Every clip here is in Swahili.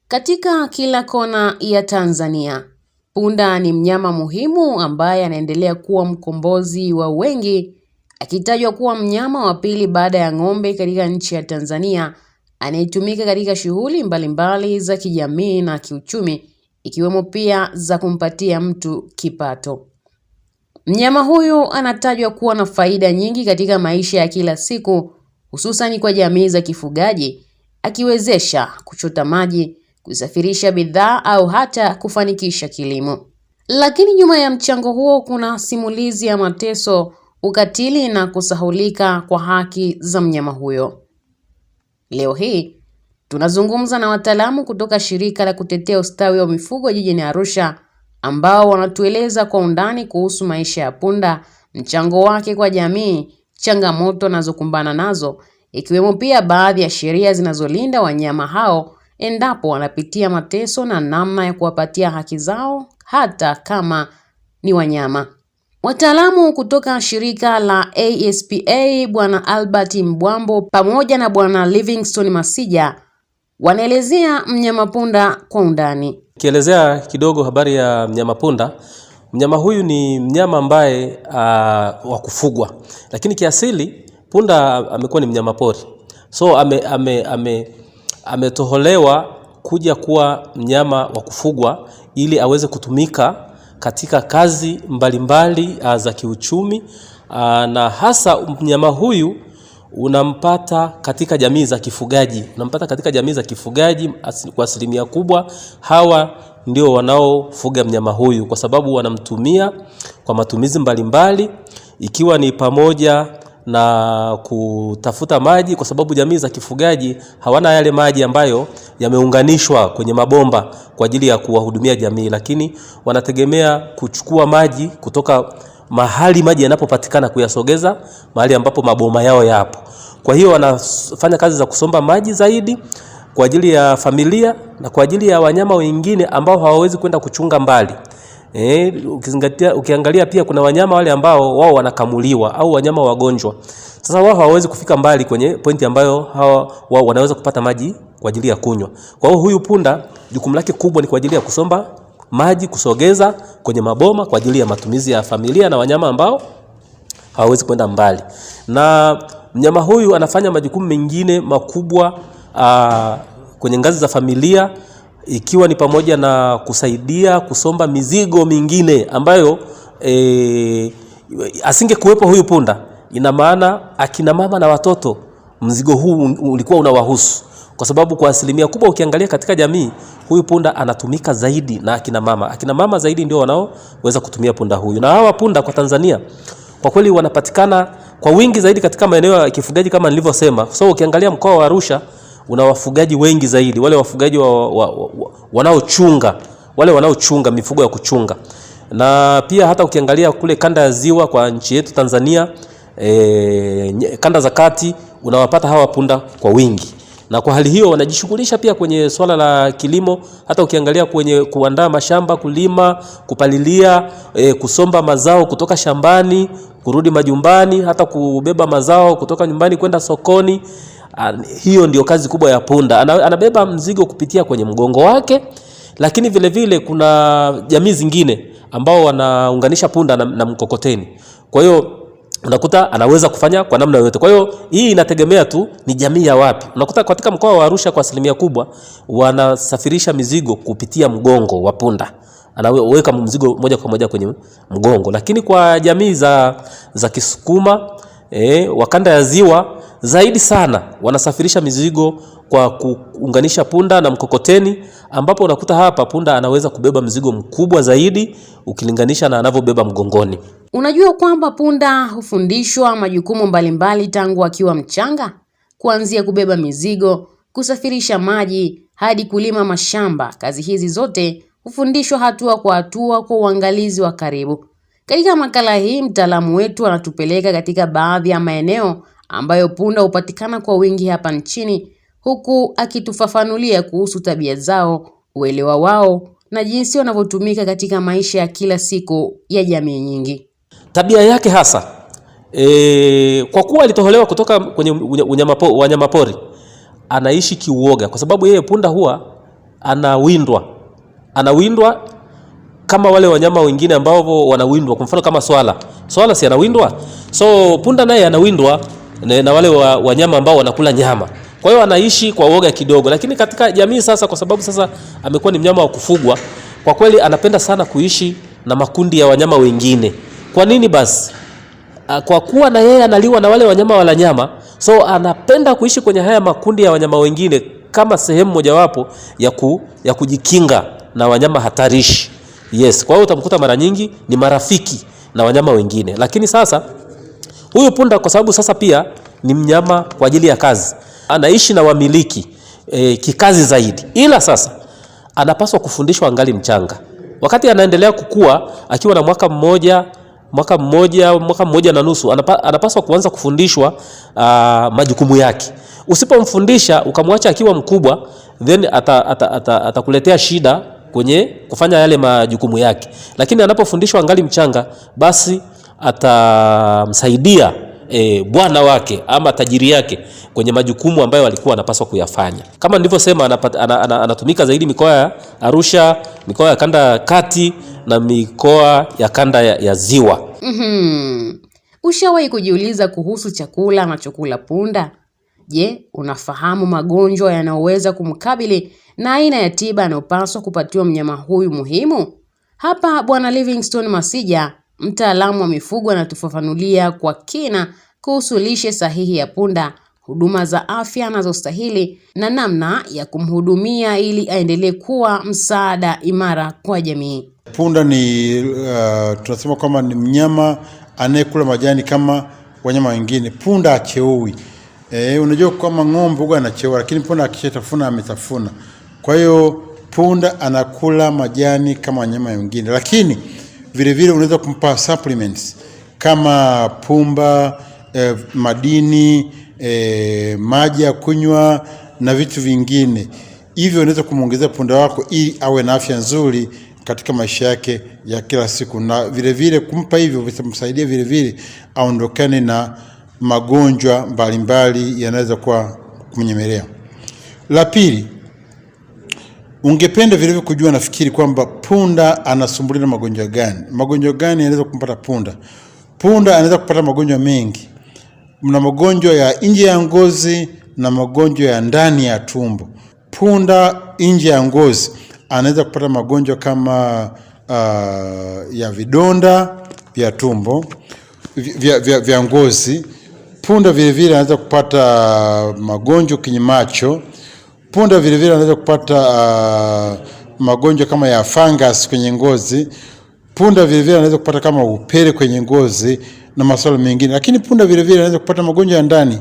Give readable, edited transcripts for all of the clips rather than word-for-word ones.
Katika kila kona ya Tanzania, punda ni mnyama muhimu ambaye anaendelea kuwa mkombozi wa wengi, akitajwa kuwa mnyama wa pili baada ya ng'ombe katika nchi ya Tanzania, anayetumika katika shughuli mbalimbali za kijamii na kiuchumi, ikiwemo pia za kumpatia mtu kipato. Mnyama huyu anatajwa kuwa na faida nyingi katika maisha ya kila siku, hususan kwa jamii za kifugaji, akiwezesha kuchota maji, kusafirisha bidhaa au hata kufanikisha kilimo. Lakini nyuma ya mchango huo kuna simulizi ya mateso, ukatili na kusahulika kwa haki za mnyama huyo. Leo hii tunazungumza na wataalamu kutoka shirika la kutetea ustawi wa mifugo jijini Arusha, ambao wanatueleza kwa undani kuhusu maisha ya punda, mchango wake kwa jamii, changamoto anazokumbana nazo, ikiwemo pia baadhi ya sheria zinazolinda wanyama hao endapo wanapitia mateso na namna ya kuwapatia haki zao hata kama ni wanyama. Wataalamu kutoka shirika la ASPA, Bwana Albert Mbwambo pamoja na Bwana Livingstone Masija, wanaelezea mnyama punda kwa undani. Kielezea kidogo habari ya mnyama punda. Mnyama huyu ni mnyama ambaye wa kufugwa, lakini kiasili punda amekuwa ni mnyama pori. So ametoholewa kuja kuwa mnyama wa kufugwa ili aweze kutumika katika kazi mbalimbali za kiuchumi, na hasa mnyama huyu unampata katika jamii za kifugaji. Kwa asilimia kubwa hawa ndio wanaofuga mnyama huyu kwa sababu wanamtumia kwa matumizi mbalimbali, ikiwa ni pamoja na kutafuta maji, kwa sababu jamii za kifugaji hawana yale maji ambayo yameunganishwa kwenye mabomba kwa ajili ya kuwahudumia jamii, lakini wanategemea kuchukua maji kutoka mahali maji yanapopatikana kuyasogeza mahali ambapo maboma yao yapo. Kwa hiyo wanafanya kazi za kusomba maji zaidi kwa ajili ya familia na kwa ajili ya wanyama wengine ambao hawawezi kwenda kuchunga mbali. Ukiangalia pia kuna wanyama wale ambao wao wanakamuliwa au wanyama wagonjwa. Sasa wao hawawezi kufika mbali kwenye pointi ambayo wao wanaweza kupata maji kwa ajili ya kunywa. Kwa hiyo huyu punda jukumu lake kubwa ni kwa ajili ya kusomba maji, kusogeza kwenye maboma kwa ajili ya matumizi ya familia na wanyama ambao hawawezi kwenda mbali. Na mnyama huyu anafanya majukumu mengine makubwa kwenye ngazi za familia, ikiwa ni pamoja na kusaidia kusomba mizigo mingine ambayo asingekuwepo huyu punda. Ina maana akina mama na watoto mzigo huu ulikuwa unawahusu, kwa sababu kwa asilimia kubwa ukiangalia katika jamii huyu punda anatumika zaidi na akina mama. Akina mama zaidi ndio wanaoweza kutumia punda huyu. Na hawa punda kwa Tanzania kwa kweli wanapatikana kwa wingi zaidi katika maeneo ya kifugaji kama nilivyosema. So ukiangalia mkoa wa Arusha una wafugaji wengi zaidi, wale wafugaji wanaochunga mifugo ya kuchunga. Na pia hata ukiangalia kule kanda ya Ziwa kwa nchi yetu Tanzania, kanda za kati unawapata hawa punda kwa wingi. Na kwa hali hiyo wanajishughulisha pia kwenye swala la kilimo. Hata ukiangalia kwenye kuandaa mashamba, kulima, kupalilia, kusomba mazao kutoka shambani, kurudi majumbani, hata kubeba mazao kutoka nyumbani kwenda sokoni. Hiyo ndio kazi kubwa ya punda. Anabeba mzigo kupitia kwenye mgongo wake, lakini vile vile kuna jamii zingine ambao wanaunganisha punda na mkokoteni. Kwa hiyo unakuta anaweza kufanya kwa namna yoyote. Kwa hiyo hii inategemea tu ni jamii ya wapi. Unakuta katika mkoa wa Arusha kwa asilimia kubwa wanasafirisha mizigo kupitia mgongo wa punda. Anaweka mzigo moja kwa moja kwenye mgongo. Lakini kwa jamii za Kisukuma, wakanda ya Ziwa zaidi sana wanasafirisha mizigo kwa kuunganisha punda na mkokoteni, ambapo unakuta hapa punda anaweza kubeba mzigo mkubwa zaidi ukilinganisha na anavyobeba mgongoni. Unajua kwamba punda hufundishwa majukumu mbalimbali tangu akiwa mchanga, kuanzia kubeba mizigo, kusafirisha maji hadi kulima mashamba. Kazi hizi zote hufundishwa hatua kwa hatua kwa uangalizi wa karibu. Katika makala hii mtaalamu wetu anatupeleka katika baadhi ya maeneo ambayo punda hupatikana kwa wingi hapa nchini, huku akitufafanulia kuhusu tabia zao, uelewa wao na jinsi wanavyotumika katika maisha ya kila siku ya jamii nyingi. Tabia yake hasa kwa kuwa alitoholewa kutoka kwenye wanyamapori, anaishi kiuoga, kwa sababu yeye punda huwa anawindwa kama wale wanyama wengine ambao wanawindwa. Kwa mfano kama swala si anawindwa, so punda naye anawindwa na wale wanyama ambao wanakula nyama. Kwa hiyo anaishi kwa uoga kidogo, lakini katika jamii sasa, kwa sababu sasa amekuwa ni mnyama wa kufugwa, kwa kweli anapenda sana kuishi na makundi ya wanyama wengine. Kwa nini basi? Kwa kuwa na yeye analiwa na wale wanyama wala nyama, so anapenda kuishi kwenye haya makundi ya wanyama wengine kama sehemu mojawapo ya kujikinga na wanyama hatarishi. Yes, kwa hiyo utamkuta mara nyingi ni marafiki na wanyama wengine. Lakini sasa huyu punda, kwa sababu sasa pia ni mnyama kwa ajili ya kazi, anaishi na wamiliki kikazi zaidi. Ila sasa anapaswa kufundishwa angali mchanga. Wakati anaendelea kukua, akiwa na mwaka mmoja na nusu, anapaswa kuanza kufundishwa majukumu yake. Usipomfundisha ukamwacha akiwa mkubwa, then atakuletea shida kwenye kufanya yale majukumu yake. Lakini anapofundishwa angali mchanga, basi atamsaidia bwana wake ama tajiri yake kwenye majukumu ambayo walikuwa wanapaswa kuyafanya. Kama nilivyosema, anatumika zaidi mikoa ya Arusha, mikoa ya kanda ya kati na mikoa ya kanda ya ziwa. Ushawahi kujiuliza kuhusu chakula anachokula punda? Je, unafahamu magonjwa yanayoweza kumkabili na aina ya tiba anayopaswa kupatiwa mnyama huyu muhimu? Hapa Bwana Livingstone Masija, mtaalamu wa mifugo, anatufafanulia kwa kina kuhusu lishe sahihi ya punda, huduma za afya anazostahili na namna ya kumhudumia ili aendelee kuwa msaada imara kwa jamii. Punda ni tunasema kama ni mnyama anayekula majani kama wanyama wengine. Punda acheui. Unajua kama ng'ombe huwa anacheua, lakini punda akishatafuna ametafuna. Kwa hiyo punda anakula majani kama wanyama wengine, lakini vile vile unaweza kumpa supplements kama pumba, madini, maji ya kunywa na vitu vingine. Hivyo unaweza kumuongezea punda wako ili awe na afya nzuri katika maisha yake ya kila siku, na vile vile kumpa hivyo vitamsaidia vile vile aondokane na magonjwa mbalimbali yanaweza kuwa kumnyemelea. La pili, ungependa vile vile kujua, nafikiri kwamba punda anasumbuliwa na magonjwa gani? Magonjwa gani yanaweza kumpata punda? Punda anaweza kupata magonjwa mengi. Mna magonjwa ya nje ya ngozi na magonjwa ya ndani ya tumbo. Punda nje ya ngozi anaweza kupata magonjwa kama ya vidonda vya tumbo, vya ngozi. Punda vile vile anaweza kupata magonjwa kwenye macho. Punda vile vile anaweza kupata magonjwa kama ya fungus kwenye ngozi. Punda vile vile anaweza kupata kama upele kwenye ngozi na masuala mengine. Lakini punda vile vile anaweza kupata magonjwa ya ndani,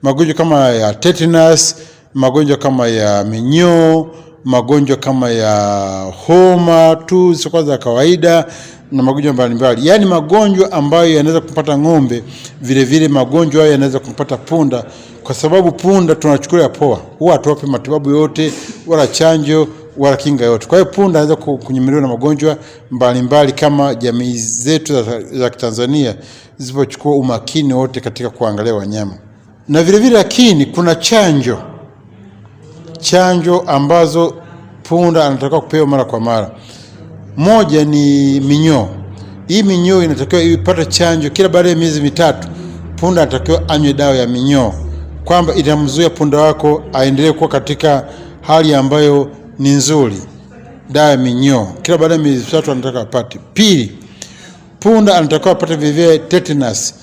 magonjwa kama ya tetanus, magonjwa kama ya minyoo, magonjwa kama ya homa tu sio za kawaida na magonjwa mbalimbali. Yaani magonjwa ambayo yanaweza kupata ng'ombe, vile vile magonjwa hayo yanaweza kupata punda, kwa sababu punda tunachukulia poa. Huwa hatuwapi matibabu yote wala chanjo wala kinga yote. Kwa hiyo punda anaweza kunyemelewa na magonjwa mbalimbali kama jamii zetu za Tanzania zisipochukua umakini wote katika kuangalia wanyama. Na vile vile lakini kuna chanjo ambazo punda anatakiwa kupewa mara kwa mara. Moja ni minyoo. Hii minyoo inatakiwa ipate chanjo kila baada ya miezi 3. Punda anatakiwa anywe dawa ya minyoo, kwamba itamzuia punda wako aendelee kuwa katika hali ambayo ni nzuri. Dawa ya minyoo kila baada ya miezi 3 anataka apate. Pili, punda anatakiwa apate vivyo tetanus.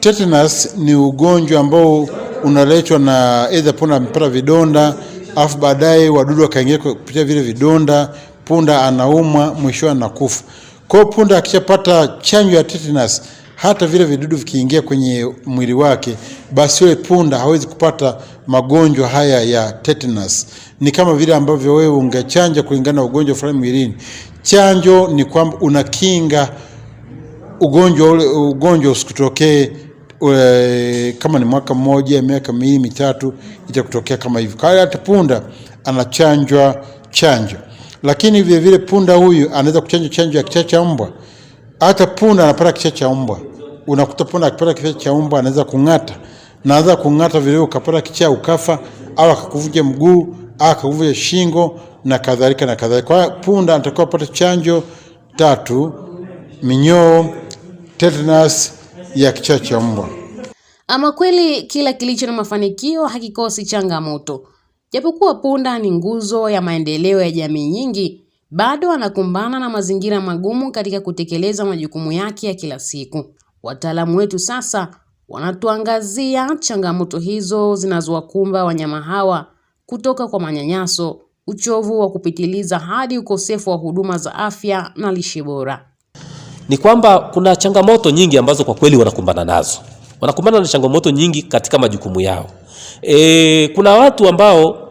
Tetanus ni ugonjwa ambao unaletwa na either punda amepata vidonda afu baadaye wadudu wakaingia kupitia vile vidonda, punda anaumwa, mwisho anakufa. Kwa hiyo punda akishapata chanjo ya tetanus, hata vile vidudu vikiingia kwenye mwili wake, basi yule punda hawezi kupata magonjwa haya ya tetanus. Ni kama vile ambavyo wewe ungechanja kulingana na ugonjwa fulani mwilini. Chanjo ni kwamba unakinga ugonjwa usikutokee kama ni mwaka mmoja, miaka 2, 3 itakutokea kama hivyo. Kwa hiyo hata punda anachanjwa chanjo. Lakini vile vile punda huyu anaweza kuchanjwa chanjo ya kichaa cha mbwa. Hata punda anapata kichaa cha mbwa. Unakuta punda akipata kichaa cha mbwa anaweza kung'ata. Na anaweza kung'ata vile ukapata kichaa ukafa au akakuvunja mguu au akakuvunja shingo na kadhalika na kadhalika. Kwa punda anatakiwa apate chanjo 3: minyoo, tetanus ya kichaa cha mbwa. Ama kweli kila kilicho na mafanikio hakikosi changamoto. Japokuwa punda ni nguzo ya maendeleo ya jamii nyingi, bado anakumbana na mazingira magumu katika kutekeleza majukumu yake ya kila siku. Wataalamu wetu sasa wanatuangazia changamoto hizo zinazowakumba wanyama hawa, kutoka kwa manyanyaso, uchovu wa kupitiliza hadi ukosefu wa huduma za afya na lishe bora. Ni kwamba kuna changamoto nyingi ambazo kwa kweli wanakumbana nazo. Wanakumbana na changamoto nyingi katika majukumu yao. Kuna watu ambao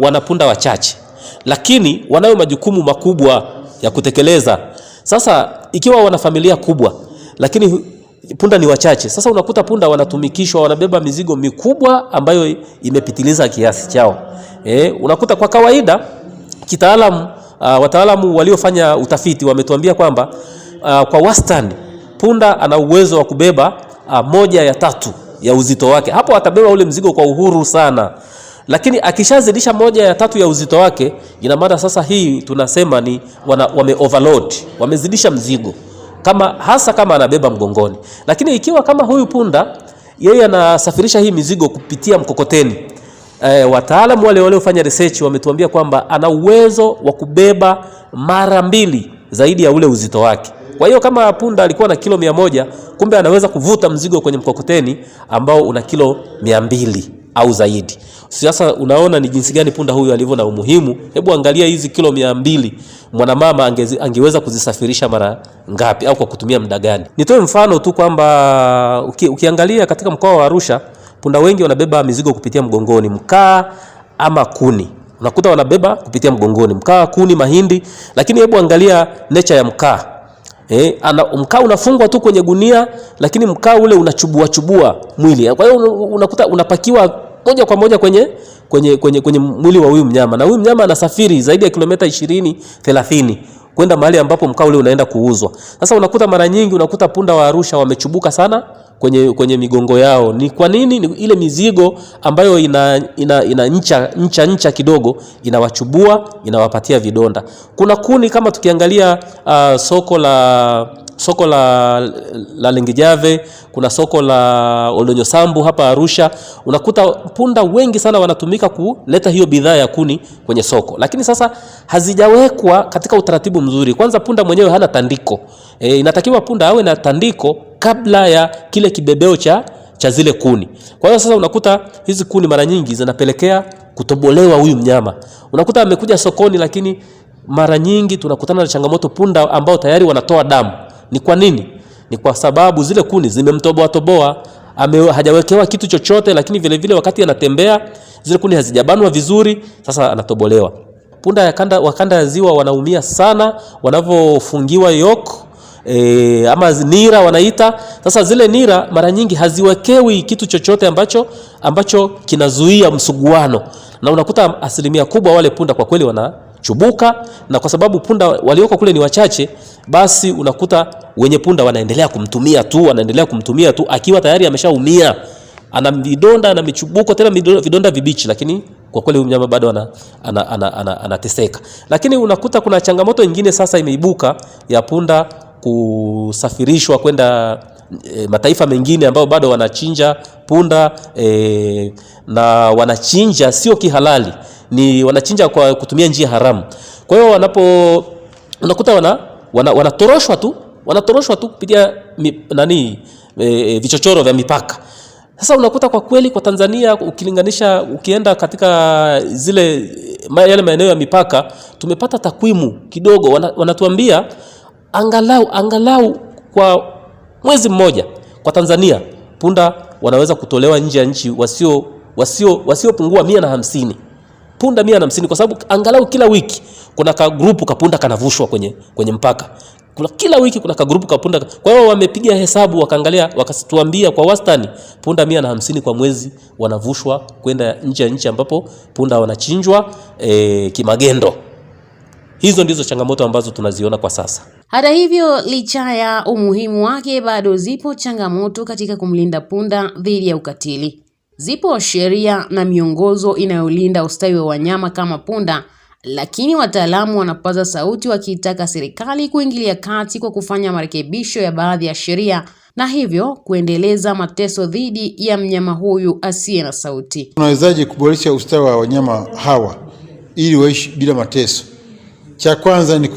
wanapunda wachache, lakini wanayo majukumu makubwa ya kutekeleza. Sasa ikiwa wana familia kubwa, lakini punda ni wachache, sasa unakuta punda wanatumikishwa, wanabeba mizigo mikubwa ambayo imepitiliza kiasi chao. Unakuta kwa kawaida kitaalamu, wataalamu waliofanya utafiti wametuambia kwamba kwa wastani punda ana uwezo wa kubeba 1/3 ya uzito wake. Hapo atabeba ule mzigo kwa uhuru sana. Lakini akishazidisha 1/3 ya uzito wake, ina maana sasa hii tunasema ni wame overload, wamezidisha mzigo, hasa kama anabeba mgongoni. Lakini ikiwa kama huyu punda yeye anasafirisha hii mizigo kupitia mkokoteni, wataalamu wale waliofanya research wametuambia kwamba ana uwezo wa kubeba mara 2 zaidi ya ule uzito wake. Kwa hiyo kama punda alikuwa na kilo 100, kumbe anaweza kuvuta mzigo kwenye mkokoteni ambao una kilo 200 au zaidi. Sasa unaona ni jinsi gani punda huyu alivyo na umuhimu. Hebu angalia hizi kilo 200 mwanamama angeweza kuzisafirisha mara ngapi au kwa kutumia muda gani? Nitoe mfano tu kwamba ukiangalia katika mkoa wa Arusha, punda wengi wanabeba mizigo kupitia mgongoni, mkaa ama kuni. Unakuta wanabeba kupitia mgongoni, mkaa, kuni, mahindi. Lakini hebu angalia nature ya mkaa. Mkaa unafungwa tu kwenye gunia, lakini mkaa ule unachubua mwili. Kwa hiyo unakuta unapakiwa moja kwa moja kwenye mwili wa huyu mnyama, na huyu mnyama anasafiri zaidi ya kilomita 20-30 kwenda mahali ambapo mkaa ule unaenda kuuzwa. Sasa unakuta mara nyingi punda wa Arusha wamechubuka sana kwenye migongo yao. Ni kwa nini? Ni ile mizigo ambayo ina ncha kidogo inawachubua, inawapatia vidonda. Kuna kuni, kama tukiangalia soko la Lengijave, kuna soko la Olonyosambu hapa Arusha, unakuta punda wengi sana wanatumika kuleta hiyo bidhaa ya kuni kwenye soko. Lakini sasa hazijawekwa katika utaratibu mzuri. Kwanza punda mwenyewe hana tandiko. Inatakiwa punda awe na tandiko kabla ya kile kibebeo cha zile kuni. Kwa hiyo sasa unakuta hizi kuni mara nyingi zinapelekea kutobolewa huyu mnyama. Unakuta amekuja sokoni, lakini mara nyingi tunakutana na changamoto punda ambao tayari wanatoa damu. Ni kwa nini? Ni kwa sababu zile kuni zimemtoboa, hajawekewa kitu chochote, lakini vile vile wakati anatembea zile kuni hazijabanwa vizuri, sasa anatobolewa. Punda wa kanda ya Ziwa wanaumia sana wanavyofungiwa yoke, ama nira wanaita. Sasa zile nira mara nyingi haziwekewi kitu chochote ambacho kinazuia msuguano, na unakuta asilimia kubwa wale punda kwa kweli wanachubuka, na kwa sababu punda walioko kule ni wachache, basi unakuta wenye punda wanaendelea kumtumia tu akiwa tayari ameshaumia, ana vidonda na michubuko, tena vidonda vibichi, lakini kwa kweli mnyama bado anateseka. Lakini unakuta kuna changamoto nyingine sasa imeibuka ya punda kusafirishwa kwenda mataifa mengine ambao bado wanachinja punda, na wanachinja sio kihalali, ni wanachinja kwa kutumia njia haramu. Kwa hiyo unakuta wanatoroshwa tu kupitia vichochoro vya mipaka. Sasa unakuta kwa kweli kwa Tanzania ukilinganisha, ukienda katika yale maeneo ya mipaka, tumepata takwimu kidogo, wanatuambia angalau kwa mwezi mmoja kwa Tanzania punda wanaweza kutolewa nje ya nchi wasiopungua 150. Punda 150, kwa sababu angalau kila wiki kuna ka grupu kapunda kanavushwa kwenye mpaka. Kila wiki kuna ka grupu kapunda. Kwa hiyo wamepiga hesabu, wakaangalia, wakatuambia kwa wastani punda 150 kwa mwezi wanavushwa kwenda nje ya nchi ambapo punda wanachinjwa kimagendo. Hizo ndizo changamoto ambazo tunaziona kwa sasa. Hata hivyo, licha ya umuhimu wake, bado zipo changamoto katika kumlinda punda dhidi ya ukatili. Zipo sheria na miongozo inayolinda ustawi wa wanyama kama punda, lakini wataalamu wanapaza sauti wakiitaka serikali kuingilia kati kwa kufanya marekebisho ya baadhi ya sheria na hivyo kuendeleza mateso dhidi ya mnyama huyu asiye na sauti. Tunawezaje kuboresha ustawi wa wanyama hawa ili waishi bila mateso? Cha kwanza ni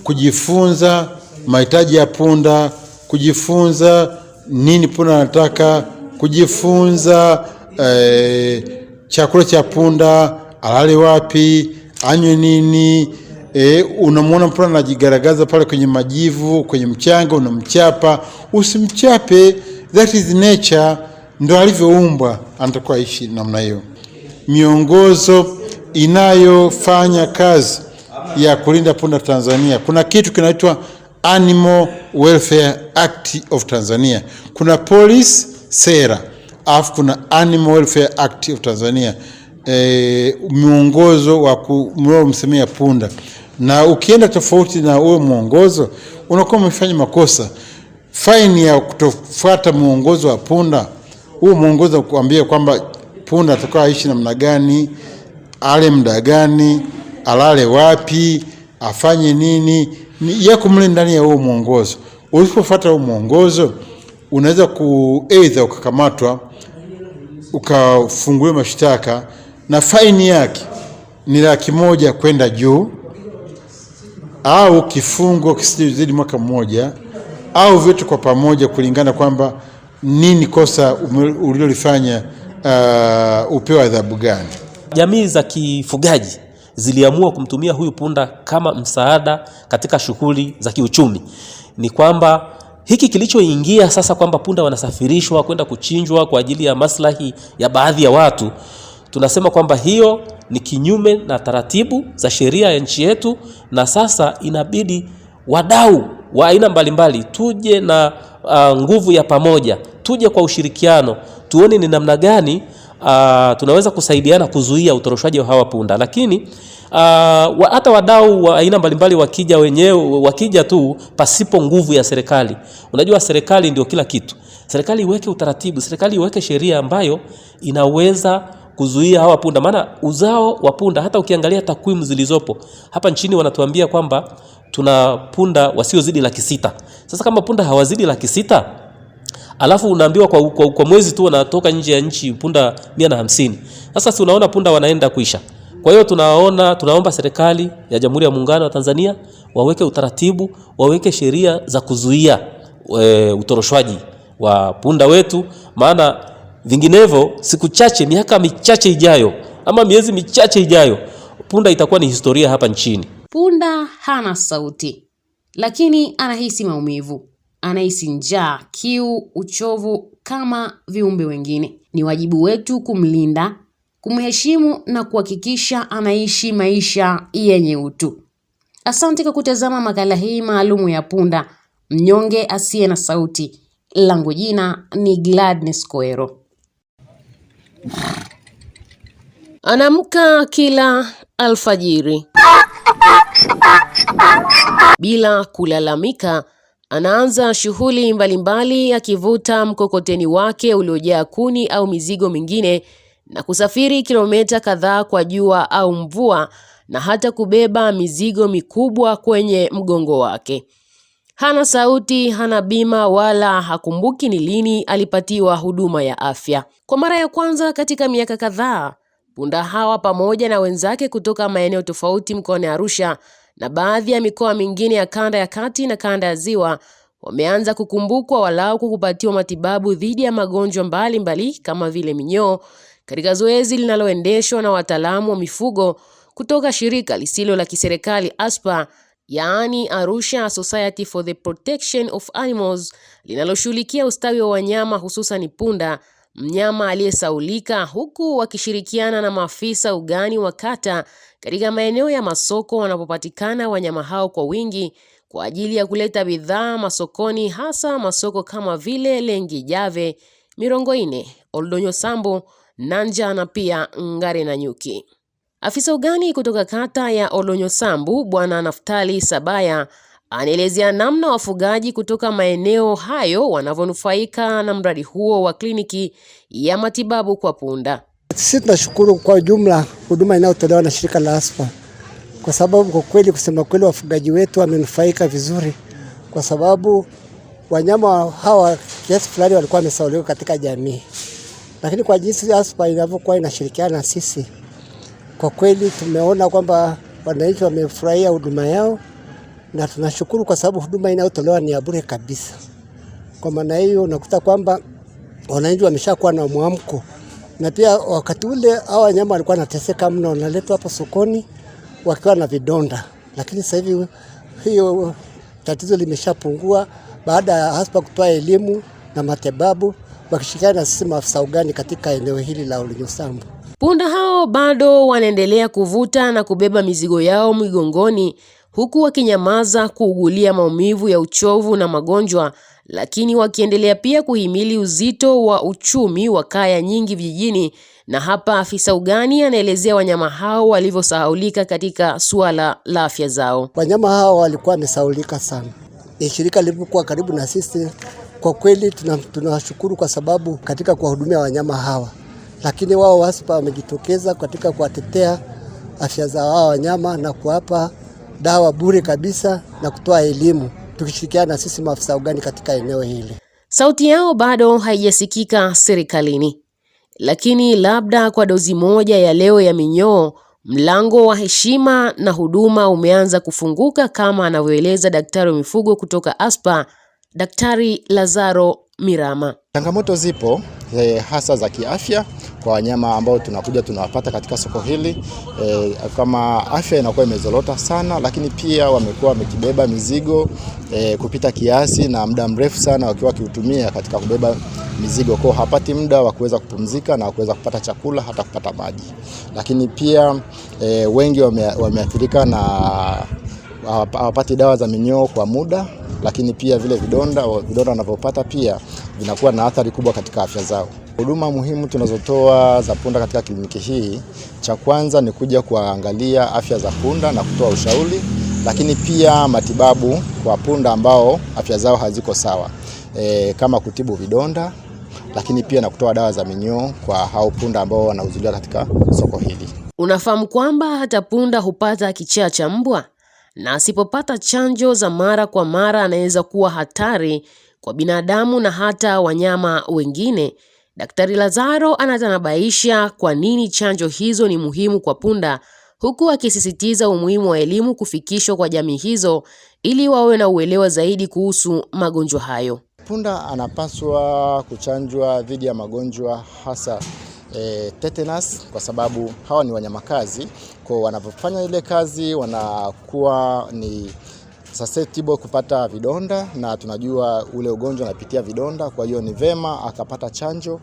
kujifunza mahitaji ya punda, kujifunza nini punda anataka, kujifunza chakula cha punda, alale wapi, anywe nini. Unamwona punda anajigaragaza pale kwenye majivu, kwenye mchanga, unamchapa. Usimchape, that is nature, ndo alivyoumbwa, anatakiwa aishi namna hiyo. Miongozo inayofanya kazi ya kulinda punda Tanzania, kuna kitu kinaitwa Animal Welfare Act of Tanzania, kuna police sera, alafu kuna Animal Welfare Act of Tanzania, mwongozo wa kumsemea punda. Na ukienda tofauti na huo mwongozo, unakuwa umefanya makosa. Faini ya kutofuata mwongozo wa punda, huo mwongozo kuambia kwamba punda atakuwa aishi namna gani, ale muda gani, alale wapi, afanye nini, ni yako mle ndani ya huo mwongozo. Usipofuata huo mwongozo, unaweza aidha ukakamatwa, ukafunguliwa mashtaka, na faini yake ni Laki1 kwenda juu, au kifungo kisizidi mwaka mmoja, au vyote kwa pamoja, kulingana kwamba nini kosa ulilolifanya, upewa adhabu gani. Jamii za kifugaji ziliamua kumtumia huyu punda kama msaada katika shughuli za kiuchumi. Ni kwamba hiki kilichoingia sasa kwamba punda wanasafirishwa kwenda kuchinjwa kwa ajili ya maslahi ya baadhi ya watu, tunasema kwamba hiyo ni kinyume na taratibu za sheria ya nchi yetu, na sasa inabidi wadau wa aina mbalimbali tuje na nguvu ya pamoja, tuje kwa ushirikiano, tuone ni namna gani tunaweza kusaidiana kuzuia utoroshwaji wa hawa punda. Lakini hata wadau wa aina mbalimbali wakija tu pasipo nguvu ya serikali. Unajua serikali ndio kila kitu. Serikali iweke utaratibu, serikali iweke sheria ambayo inaweza kuzuia hawa punda. Maana uzao wa punda, hata ukiangalia takwimu zilizopo hapa nchini, wanatuambia kwamba tuna punda wasiozidi 600,000. Sasa kama punda hawazidi 600,000, alafu unaambiwa kwa mwezi tu wanatoka nje ya nchi punda 150. Sasa si unaona punda wanaenda kuisha. Kwa hiyo tunaomba serikali ya Jamhuri ya Muungano wa Tanzania waweke utaratibu, waweke sheria za kuzuia utoroshwaji wa punda wetu, maana vinginevyo siku chache, miaka michache ijayo ama miezi michache ijayo, punda itakuwa ni historia hapa nchini. Punda hana sauti, lakini anahisi maumivu, anahisi njaa, kiu, uchovu kama viumbe wengine. Ni wajibu wetu kumlinda, kumheshimu na kuhakikisha anaishi maisha yenye utu. Asante kwa kutazama makala hii maalumu ya punda, mnyonge asiye na sauti. Langu jina ni Gladness Koero. Anaamka kila alfajiri bila kulalamika. Anaanza shughuli mbalimbali akivuta mkokoteni wake uliojaa kuni au mizigo mingine na kusafiri kilomita kadhaa kwa jua au mvua, na hata kubeba mizigo mikubwa kwenye mgongo wake. Hana sauti, hana bima, wala hakumbuki ni lini alipatiwa huduma ya afya. Kwa mara ya kwanza katika miaka kadhaa, punda hawa pamoja na wenzake kutoka maeneo tofauti mkoani Arusha na baadhi ya mikoa mingine ya kanda ya kati na kanda ya ziwa wameanza kukumbukwa walau kupatiwa matibabu dhidi ya magonjwa mbalimbali kama vile minyoo, katika zoezi linaloendeshwa na wataalamu wa mifugo kutoka shirika lisilo la kiserikali ASPA, yaani Arusha Society for the Protection of Animals, linaloshughulikia ustawi wa wanyama hususan punda, mnyama aliyesaulika, huku wakishirikiana na maafisa ugani wa kata katika maeneo ya masoko wanapopatikana wanyama hao kwa wingi kwa ajili ya kuleta bidhaa masokoni, hasa masoko kama vile Lengi Jave, Mirongoine, Oldonyo Sambu, Nanja na pia Ngare na Nyuki. Afisa ugani kutoka kata ya Oldonyo Sambu, Bwana Naftali Sabaya, anaelezea namna wafugaji kutoka maeneo hayo wanavyonufaika na mradi huo wa kliniki ya matibabu kwa punda. Sisi tunashukuru kwa jumla huduma inayotolewa na shirika la ASPA, kwa sababu kwa kweli, kusema kweli, wafugaji wetu wamenufaika vizuri, kwa sababu wanyama hawa kiasi fulani walikuwa wamesahaulika katika jamii, lakini kwa jinsi ASPA inavyokuwa inashirikiana na sisi, kwa kweli tumeona kwamba wananchi wamefurahia huduma yao, na tunashukuru kwa sababu huduma inayotolewa ni ya bure kabisa. Kwa maana hiyo unakuta kwamba wananchi wameshakuwa na mwamko, na pia wakati ule hao wanyama walikuwa wanateseka mno, wanaletwa hapo sokoni wakiwa na vidonda, lakini sasa hivi hiyo tatizo limeshapungua baada ya ASPA kutoa elimu na matibabu wakishirikiana na sisi maafisa ugani katika eneo hili la Oldnyosambu. Punda hao bado wanaendelea kuvuta na kubeba mizigo yao migongoni, huku wakinyamaza kuugulia maumivu ya uchovu na magonjwa, lakini wakiendelea pia kuhimili uzito wa uchumi wa kaya nyingi vijijini. Na hapa afisa ugani anaelezea wanyama hao walivyosahaulika katika suala la afya zao. Wanyama hao walikuwa wamesahaulika sana. Shirika lilipokuwa karibu na sisi, kwa kweli tunawashukuru kwa sababu katika kuwahudumia wanyama hawa, lakini wao ASPA wamejitokeza katika kuwatetea afya za hao wanyama na kuwapa dawa bure kabisa na kutoa elimu, tukishirikiana na sisi maafisa ugani katika eneo hili. Sauti yao bado haijasikika serikalini, lakini labda kwa dozi moja ya leo ya minyoo, mlango wa heshima na huduma umeanza kufunguka, kama anavyoeleza daktari wa mifugo kutoka ASPA, Daktari Lazaro Mirama. Changamoto zipo hasa za kiafya kwa wanyama ambao tunakuja tunawapata katika soko hili, kama afya inakuwa imezorota sana, lakini pia wamekuwa wamekibeba mizigo kupita kiasi na muda mrefu sana wakiwa kiutumia katika kubeba mizigo, kwa hapati muda wa kuweza kupumzika na kuweza kupata chakula hata kupata maji. Lakini pia wengi wameathirika na hawapati dawa za minyoo kwa muda, lakini pia vile vidonda wanavyopata pia vinakuwa na athari kubwa katika afya zao. Huduma muhimu tunazotoa za punda katika kliniki hii, cha kwanza ni kuja kuangalia afya za punda na kutoa ushauri, lakini pia matibabu kwa punda ambao afya zao haziko sawa, kama kutibu vidonda, lakini pia na kutoa dawa za minyoo kwa hao punda ambao wanahudhuria katika soko hili. Unafahamu kwamba hata punda hupata kichaa cha mbwa, na asipopata chanjo za mara kwa mara anaweza kuwa hatari kwa binadamu na hata wanyama wengine. Daktari Lazaro anatanabaisha kwa nini chanjo hizo ni muhimu kwa punda, huku akisisitiza umuhimu wa elimu kufikishwa kwa jamii hizo ili wawe na uelewa zaidi kuhusu magonjwa hayo. Punda anapaswa kuchanjwa dhidi ya magonjwa hasa tetanus, kwa sababu hawa ni wanyamakazi, kwa wanapofanya ile kazi wanakuwa ni susceptible kupata vidonda, na tunajua ule ugonjwa unapitia vidonda. Kwa hiyo ni vema akapata chanjo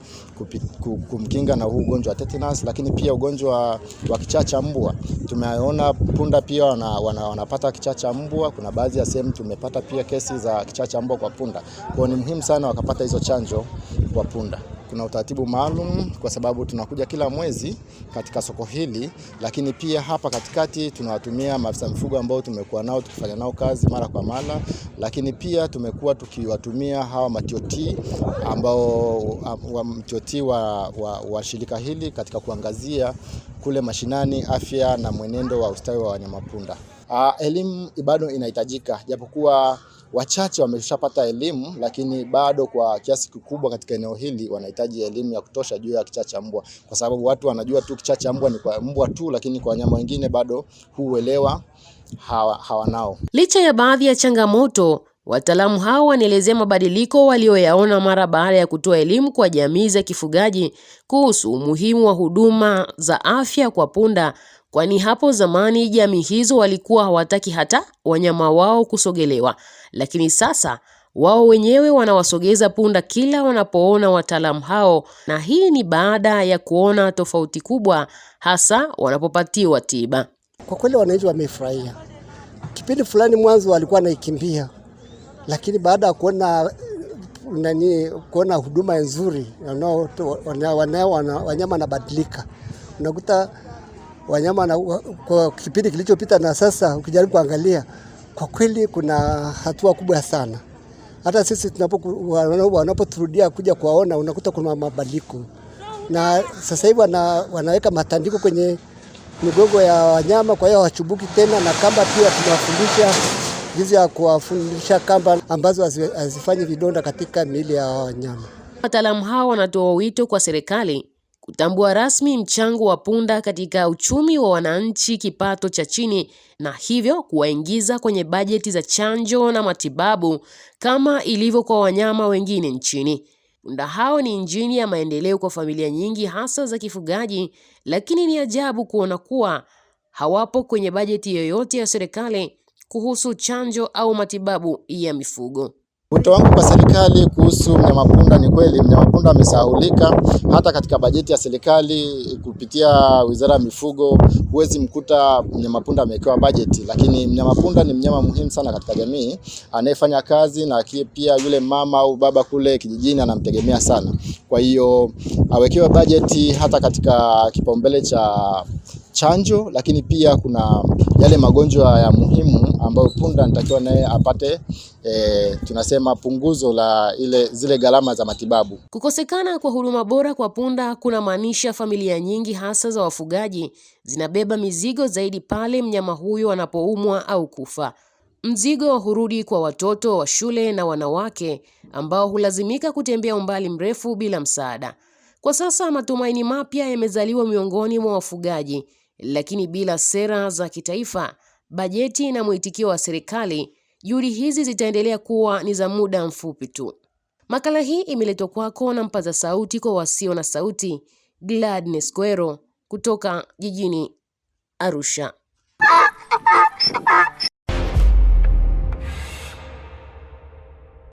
kumkinga na huu ugonjwa wa tetanus. Lakini pia ugonjwa wa kichaa cha mbwa, tumeona punda pia wanapata kichaa cha mbwa. Kuna baadhi ya sehemu tumepata pia kesi za kichaa cha mbwa kwa punda. Kwa ni muhimu sana wakapata hizo chanjo kwa punda. Kuna utaratibu maalum kwa sababu tunakuja kila mwezi katika soko hili, lakini pia hapa katikati tunawatumia maafisa mifugo ambao tumekuwa nao tukifanya nao kazi mara kwa mara, lakini pia tumekuwa tukiwatumia hawa matioti ambao matioti wa shirika hili katika kuangazia kule mashinani afya na mwenendo wa ustawi wa wanyamapunda. Elimu bado inahitajika, japokuwa wachache wameshapata elimu, lakini bado kwa kiasi kikubwa katika eneo hili wanahitaji elimu ya kutosha juu ya kichaa cha mbwa, kwa sababu watu wanajua tu kichaa cha mbwa ni kwa mbwa tu, lakini kwa wanyama wengine bado huuelewa hawanao. Licha ya baadhi ya changamoto, wataalamu hao wanaelezea mabadiliko walioyaona mara baada ya kutoa elimu kwa jamii za kifugaji kuhusu umuhimu wa huduma za afya kwa punda, kwani hapo zamani jamii hizo walikuwa hawataki hata wanyama wao kusogelewa, lakini sasa wao wenyewe wanawasogeza punda kila wanapoona wataalamu hao, na hii ni baada ya kuona tofauti kubwa hasa wanapopatiwa tiba. Kwa kweli wananchi wamefurahia. Kipindi fulani mwanzo walikuwa naikimbia, lakini baada ya kuona huduma nzuri, wanyama wanabadilika. Unakuta wanyama kwa kipindi kilichopita na sasa ukijaribu kuangalia, kwa kweli kuna hatua kubwa sana. Hata sisi wanapoturudia kuja kuwaona, unakuta kuna mabadiliko. Na sasa hivi wanaweka matandiko kwenye migongo ya wanyama, kwa hiyo hawachubuki tena, na kamba pia tunawafundisha jinsi ya kuwafundisha kamba ambazo hazifanyi vidonda katika miili ya wanyama. Wataalamu hao wanatoa wito kwa serikali kutambua rasmi mchango wa punda katika uchumi wa wananchi kipato cha chini, na hivyo kuwaingiza kwenye bajeti za chanjo na matibabu kama ilivyo kwa wanyama wengine nchini. Punda hao ni injini ya maendeleo kwa familia nyingi hasa za kifugaji, lakini ni ajabu kuona kuwa hawapo kwenye bajeti yoyote ya serikali kuhusu chanjo au matibabu ya mifugo. Wito wangu kwa serikali kuhusu mnyamapunda, ni kweli mnyamapunda amesahulika. Hata katika bajeti ya serikali kupitia Wizara ya Mifugo huwezi mkuta mnyamapunda amewekewa bajeti, lakini mnyamapunda ni mnyama muhimu sana katika jamii anayefanya kazi, na pia yule mama au baba kule kijijini anamtegemea sana. Kwa hiyo awekewe bajeti hata katika kipaumbele cha chanjo, lakini pia kuna yale magonjwa ya muhimu ambayo punda anatakiwa naye apate tunasema punguzo la zile gharama za matibabu. Kukosekana kwa huduma bora kwa punda kuna maanisha familia nyingi hasa za wafugaji zinabeba mizigo zaidi pale mnyama huyo anapoumwa au kufa. Mzigo hurudi kwa watoto wa shule na wanawake ambao hulazimika kutembea umbali mrefu bila msaada. Kwa sasa matumaini mapya yamezaliwa miongoni mwa wafugaji, lakini bila sera za kitaifa, bajeti na mwitikio wa serikali, juhudi hizi zitaendelea kuwa ni za muda mfupi tu. Makala hii imeletwa kwako na mpaza sauti kwa wasio na sauti, Gladness Kwero kutoka jijini Arusha.